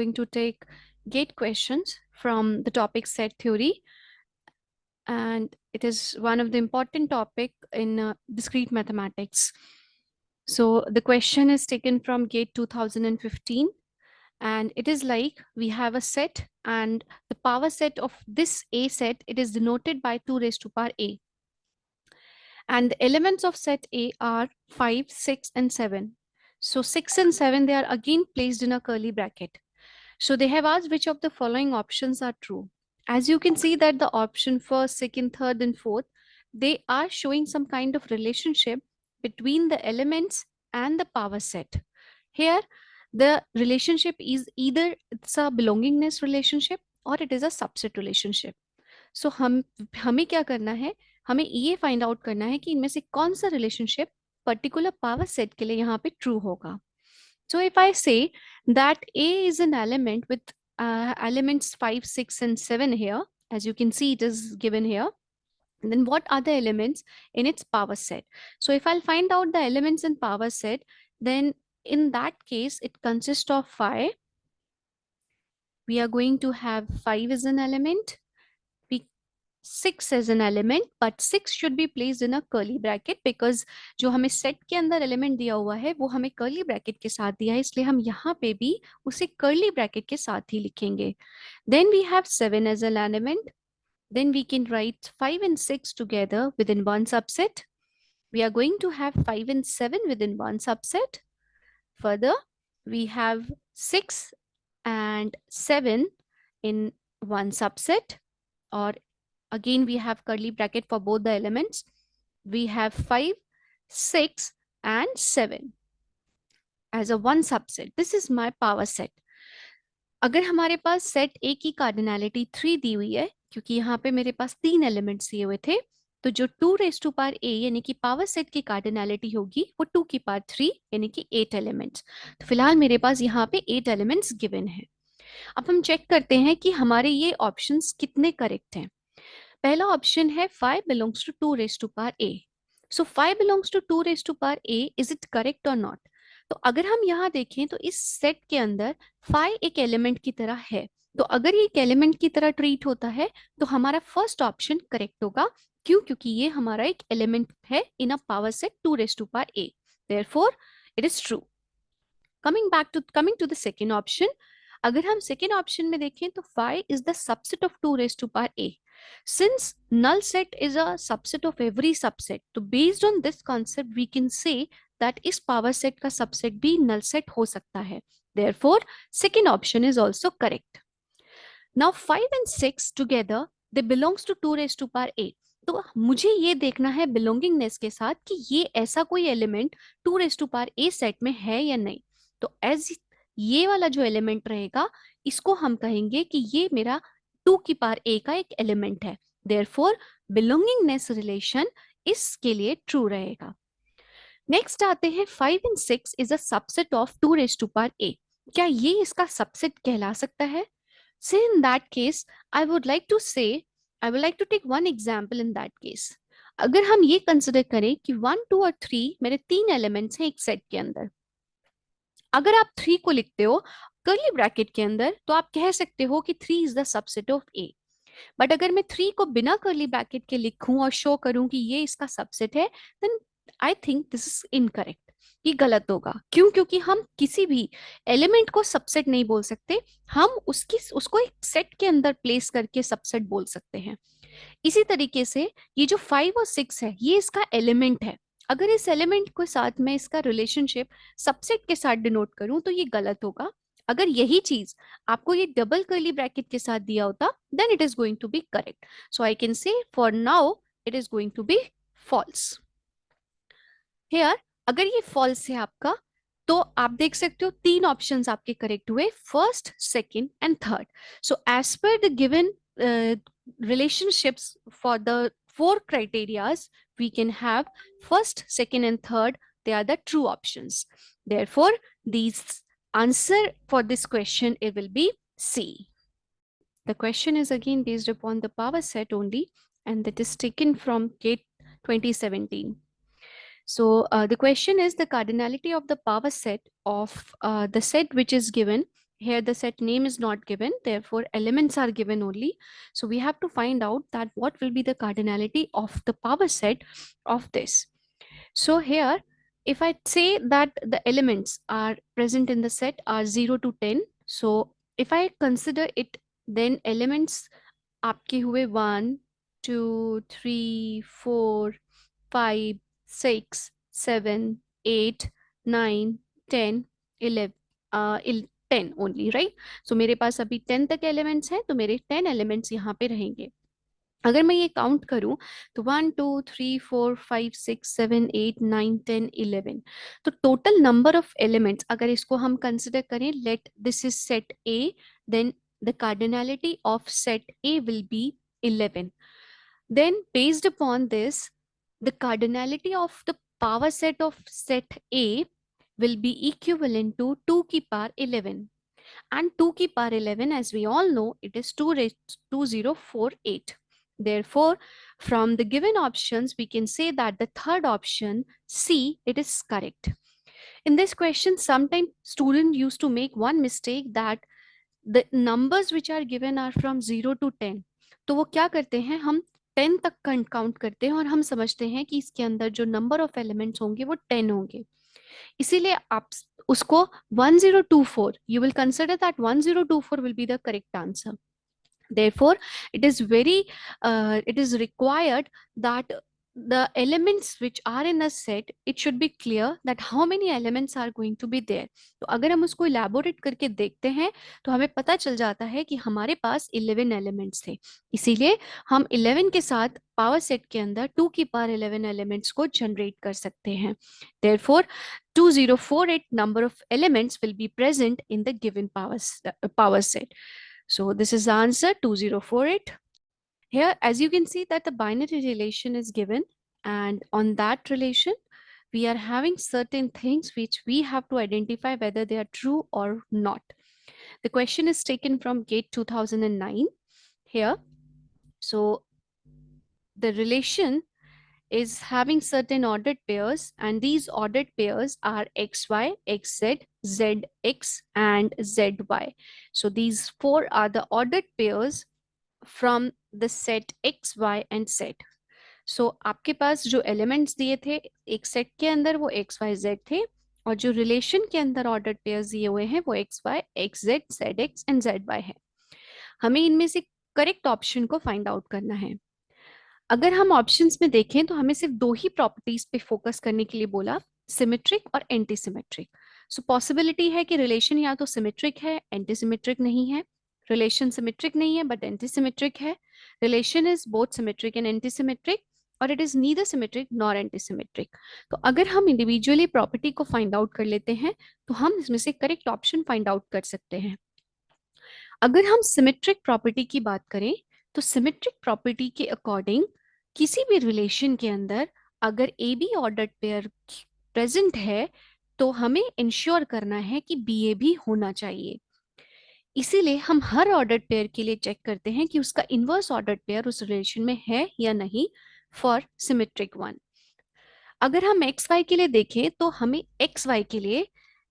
going to take GATE questions from the topic set theory, and it is one of the important topic in discrete mathematics. So the question is taken from GATE 2015, and it is like we have a set, and the power set of this A set, it is denoted by 2 raised to power A. And the elements of set A are 5, 6, and 7. So 6 and 7, they are again placed in a curly bracket. So they have asked which of the following options are true. As you can see that the option first, second, third, and fourth, they are showing some kind of relationship between the elements and the power set. Here, the relationship is either it's a belongingness relationship or it is a subset relationship. So हमें क्या करना है, हमें ये find out करना है कि इनमें से कौन सा रिलेशनशिप पर्टिकुलर पावर सेट के लिए यहाँ पे ट्रू होगा. So if I say that A is an element with elements 5, 6, and 7 here, as you can see, it is given here. And then what are the elements in its power set? So if I'll find out the elements in power set, then in that case, it consists of 5. We are going to have 5 as an element. 6 as an element, but 6 should be placed in a curly bracket because जो हमें set के अंदर element दिया हुआ है वो हमें curly bracket के साथ दिया है, इसलिए हम यहाँ पे भी उसे कर्ली ब्रैकेट के साथ ही लिखेंगे. Then we have 7 as an element. Then we can write 5 and 6 together within one subset. We are going to have 5 and 7 within one subset. Further, we have 6 and 7 in one subset, or again we have curly bracket for both the elements. We have 5, 6 and 7 as a one subset. This is my power set. अगर हमारे पास set ए की cardinality 3 दी हुई है, क्योंकि यहाँ पे मेरे पास 3 elements दिए हुए थे, तो जो 2 रेज टू पावर ए यानी कि पावर सेट की कार्डिनैलिटी होगी वो 2 की पावर 3 यानी कि 8 एलिमेंट्स. तो फिलहाल मेरे पास यहाँ पे 8 एलिमेंट्स गिवन है. अब हम चेक करते हैं कि हमारे ये ऑप्शंस कितने करेक्ट हैं. पहला ऑप्शन है 5 belongs to 2 raise to power A. So 5 belongs to 2 raise to power A, is it correct और नॉट? तो अगर हम यहाँ देखें तो इस सेट के अंदर 5 एक एलिमेंट की तरह है, तो अगर ये एक एलिमेंट की तरह ट्रीट होता है तो हमारा फर्स्ट ऑप्शन करेक्ट होगा. क्यों? क्योंकि ये हमारा एक एलिमेंट है in a power set 2 raise to power A. Therefore it is true. Coming to the second option, अगर हम सेकेंड ऑप्शन में देखें तो 5 is the subset of 2 raised to power a. Since null set is a subset of every subset, तो based on this concept we can say that इस power set का subset भी null set हो सकता है. Therefore, second option is also correct. Now 5 and 6 together they belongs to 2 raised to power a. तो मुझे ये देखना है belongingness के साथ कि ये ऐसा कोई element 2 raised to power a set में है या नहीं. तो एज ये वाला जो एलिमेंट रहेगा इसको हम कहेंगे कि ये मेरा 2 की पावर a का एक एलिमेंट है. देयरफॉर बिलोंगिंगनेस रिलेशन इसके लिए ट्रू रहेगा. नेक्स्ट आते हैं 5 and 6 is a subset of 2 raise to power a. क्या ये इसका सबसेट कहला सकता है? So in that case, I would like to take one example in that case. अगर हम ये कंसिडर करें कि 1, 2 और 3 मेरे 3 एलिमेंट्स हैं एक सेट के अंदर. अगर आप 3 को लिखते हो कर्ली ब्रैकेट के अंदर तो आप कह सकते हो कि 3 is the subset of A. But अगर मैं 3 को बिना कर्ली ब्रैकेट के लिखूं और शो करूं कि ये इसका सबसेट है, then I think this is incorrect. ये गलत होगा. क्यों? क्योंकि हम किसी भी एलिमेंट को सबसेट नहीं बोल सकते, हम उसको एक सेट के अंदर प्लेस करके सबसेट बोल सकते हैं. इसी तरीके से ये जो 5 और 6 है ये इसका एलिमेंट है. अगर इस एलिमेंट के साथ मैं इसका रिलेशनशिप सबसेट के साथ डिनोट करूं तो ये गलत होगा. अगर यही चीज आपको ये डबल कर्ली ब्रैकेट के साथ दिया होता then it is going to be correct. So I can say for now it is going to be false. Here अगर ये फॉल्स है आपका तो आप देख सकते हो 3 ऑप्शंस आपके करेक्ट हुए, first, second and third. So as per the given relationships for the 4 criterias, we can have first, second and third, they are the true options. Therefore, these answer for this question, it will be C. The question is again based upon the power set only, and that is taken from GATE 2017. So the question is the cardinality of the power set of the set which is given here the set name is not given, therefore elements are given only. So we have to find out that what will be the cardinality of the power set of this. So here, if I say that the elements are present in the set are 0 to 10, so if I consider it, then elements आपके हुए 1 2 3 4 5 6 7 8 9 10 11 10 only, right. सो मेरे पास अभी 10 तक elements हैं, तो मेरे 10 elements यहाँ पे रहेंगे. अगर मैं ये काउंट करूं तो 1 2 3 4 5 6 7 8 9 10 11, तो टोटल नंबर ऑफ एलिमेंट्स अगर इसको हम कंसिडर करें, let this is set A, then the cardinality of set A will be 11. Then based upon this, the cardinality of the power set of set A will be equivalent to 2 की power 11. And 2 की power 11, as we all know, it is 2048. Therefore, from the given options, we can say that the third option, C, it is correct. In this question, sometimes students used to make one mistake that the numbers which are given are from 0 to 10. तो वो क्या करते हैं, हम 10 तक count करते हैं और हम समझते हैं कि इसके अंदर जो नंबर ऑफ एलिमेंट्स होंगे वो 10 होंगे. इसीलिए आप उसको 1024, you will consider that 1024 will be the correct answer. Therefore, it is required that the elements which are in a set, it should be clear that how many elements are going to be there. तो अगर हम उसको elaborate करके देखते हैं तो हमें पता चल जाता है कि हमारे पास 11 elements थे. इसीलिए हम 11 के साथ पावर सेट के अंदर 2 की पावर 11 elements को generate कर सकते हैं. Therefore, 2048 number of elements will be present in the given power set. So this is the answer, 2048. Here, as you can see that the binary relation is given, and on that relation, we are having certain things which we have to identify whether they are true or not. The question is taken from GATE 2009 here. So the relation is having certain ordered pairs, and these ordered pairs are xy, xz, zx, and zy. So these four are the ordered pairs from the set x, y and z. So आपके पास जो elements दिए थे एक set के अंदर वो x, y, z थे, और जो relation के अंदर ordered pairs दिए हुए हैं वो x, y, xz, zx and zy है. हमें इनमें से correct option को find out करना है. अगर हम ऑप्शंस में देखें तो हमें सिर्फ दो ही प्रॉपर्टीज पे फोकस करने के लिए बोला, सिमेट्रिक और एंटी सिमेट्रिक. सो पॉसिबिलिटी है कि रिलेशन या तो सिमेट्रिक है, एंटी सिमेट्रिक नहीं है. रिलेशन सिमेट्रिक नहीं है बट एंटी सिमेट्रिक है. Relation is both symmetric and anti symmetric, और it is neither symmetric nor anti symmetric. तो अगर हम इंडिविजुअली प्रॉपर्टी को फाइंड आउट कर लेते हैं तो हम इसमें से करेक्ट ऑप्शन फाइंड आउट कर सकते हैं. अगर हम सिमेट्रिक प्रॉपर्टी की बात करें तो सिमेट्रिक प्रॉपर्टी के अकॉर्डिंग किसी भी रिलेशन के अंदर अगर A be ordered pair present है तो हमें इंश्योर करना है कि बी ए भी होना चाहिए. इसीलिए हम हर ऑर्डर्ड पेयर के लिए चेक करते हैं कि उसका इनवर्स ऑर्डर्ड पेयर उस रिलेशन में है या नहीं फॉर सिमेट्रिक वन. अगर हम एक्स वाई के लिए देखें तो हमें एक्स वाई के लिए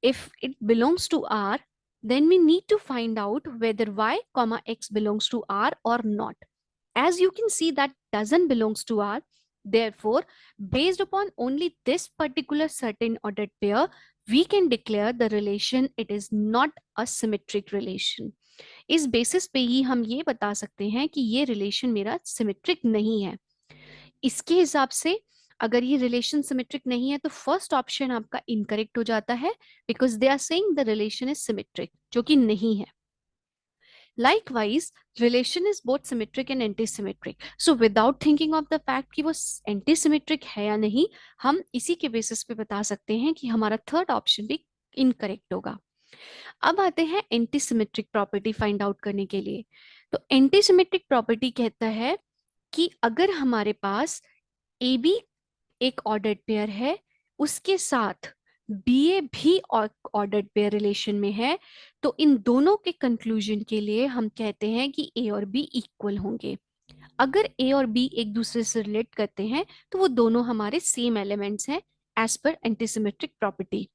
if it belongs to R, then we need to find out whether y comma x belongs to R or not. As you can see that doesn't belongs to R, therefore based upon only this particular certain ordered pair we can declare the relation it is not a symmetric relation. इस basis पे ही हम ये बता सकते हैं कि ये relation मेरा सिमेट्रिक नहीं है. इसके हिसाब से अगर ये रिलेशन सिमेट्रिक नहीं है तो फर्स्ट ऑप्शन आपका इनकरेक्ट हो जाता है, because they are saying the relation is symmetric, जो कि नहीं है. Likewise, relation is both symmetric and anti-symmetric. So without thinking of the fact कि वो anti-symmetric है या नहीं, हम इसी के बेसिस पे बता सकते हैं कि हमारा थर्ड ऑप्शन भी इनकरेक्ट होगा. अब आते हैं एंटी-सिमेट्रिक प्रॉपर्टी फाइंड आउट करने के लिए. तो एंटी-सिमेट्रिक प्रॉपर्टी कहता है कि अगर हमारे पास ए बी एक ऑर्डर्ड पेयर है, उसके साथ बी ए भी ऑर्डर्ड पेयर रिलेशन में है, तो इन दोनों के कंक्लूजन के लिए हम कहते हैं कि ए और बी इक्वल होंगे. अगर ए और बी एक दूसरे से रिलेट करते हैं तो वो दोनों हमारे सेम एलिमेंट्स हैं एज पर एंटीसिमेट्रिक प्रॉपर्टी.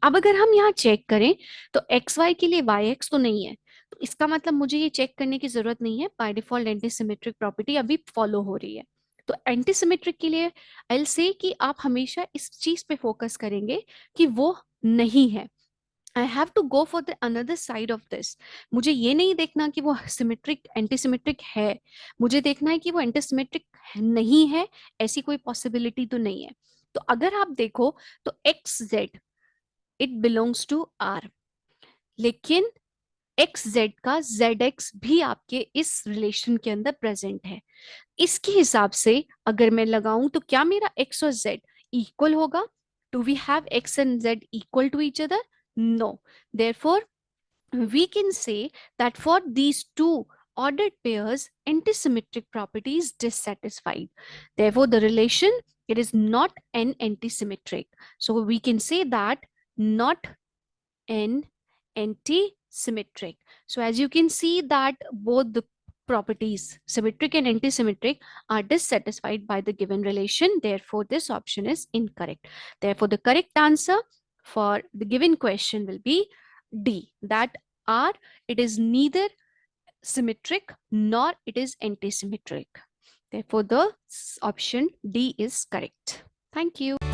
अब अगर हम यहाँ चेक करें तो एक्स वाई के लिए वाई एक्स तो नहीं है, तो इसका मतलब मुझे ये चेक करने की जरूरत नहीं है, बाय डिफॉल्ट एंटीसिमेट्रिक प्रॉपर्टी अभी फॉलो हो रही है। तो एंटीसिमेट्रिक के लिए आई विल से कि आप हमेशा इस चीज पे फोकस करेंगे कि वो नहीं है। I have to go for the another side of this. मुझे ये नहीं देखना कि वो सिमेट्रिक एंटीसिमेट्रिक है, मुझे देखना है कि वो एंटीसिमेट्रिक नहीं है, ऐसी कोई पॉसिबिलिटी तो नहीं है। तो अगर आप देखो तो X Z it belongs to R, लेकिन एक्स जेड का जेड एक्स भी आपके इस रिलेशन के अंदर प्रेजेंट है। इसके हिसाब से अगर मैं लगाऊं तो क्या मेरा एक्स और जेड इक्वल होगा? Do we have X and Z equal to each other? No. Therefore we can say that for these two ordered pairs antisymmetric property is dissatisfied. Therefore the relation, it is not an antisymmetric. So we can say that not an anti-symmetric. So as you can see that both the properties symmetric and anti-symmetric are dissatisfied by the given relation. Therefore this option is incorrect. Therefore the correct answer for the given question will be D, that R, it is neither symmetric nor it is anti-symmetric. Therefore the option D is correct. Thank you.